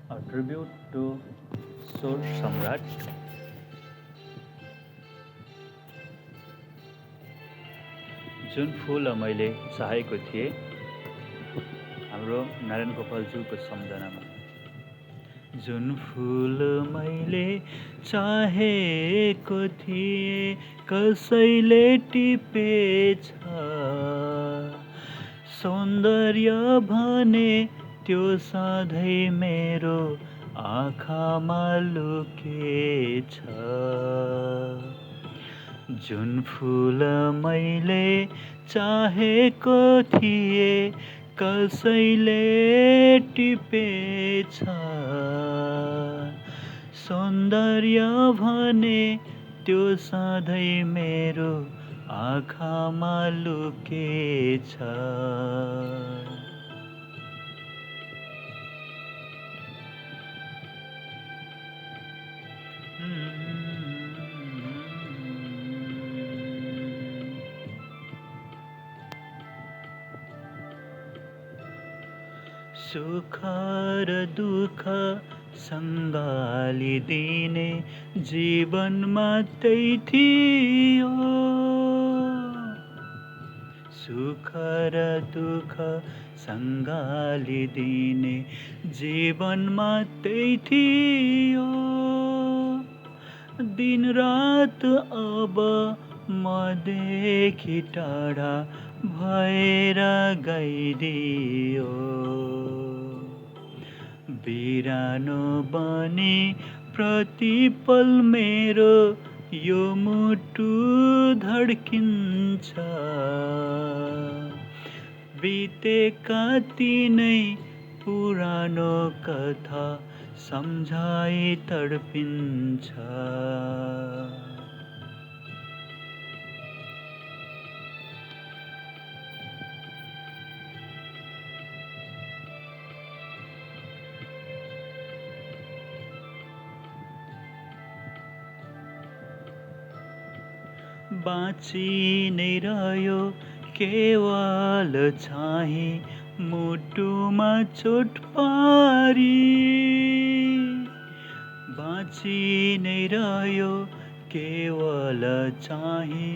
A tribute to Sur Samrat. जुन फुल मैले चाहेको थिएँ हाम्रो नारायण गोपालज्यूको सम्झनामा। जुन फुल मैले चाहेको थिएँ कसैले टिपेछ, सौन्दर्य भने त्यो सधैँ मेरो आँखामा लुकेछ। जुन फुल मैले चाहेको थिएँ कसैले टिपेछ, सौन्दर्य भने त्यो सधैँ मेरो आँखामा लुकेछ। सुख र दुःख सँगालिदिने जीवनमा त्यही थियो। सुख र दुःख सँगालिदिने जीवनमा त्यही थियो। दिन रात अब मदेखि टाढा भएर गइदियो। बिरानो बनी प्रतिपल मेरो यो मुटु धड्किन्छ। बितेका तिनै पुरानो कथा सम्झाइ तडपिन्छ। बाँची नै रह्यो केवल छाही मुटुमा चोट पारी। बाँची नै रह्यो केवल चाहिँ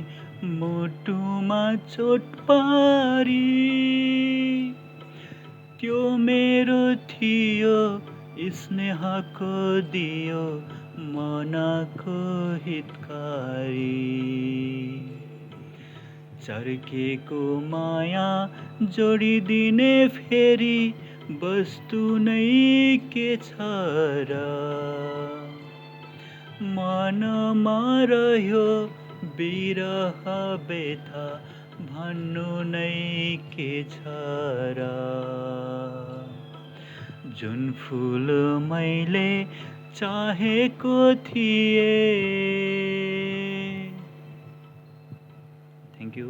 मुटुमा चोट पारी। त्यो मेरो थियो स्नेहको दियो मनको हितकारी। चर्केको माया जोडिदिने फेरि वस्तु नै के छ र? मनमा रह्यो विरह व्यथा भन्नु नै के छ र? जुन फुल मैले चाहेको थिएँ। Thank you.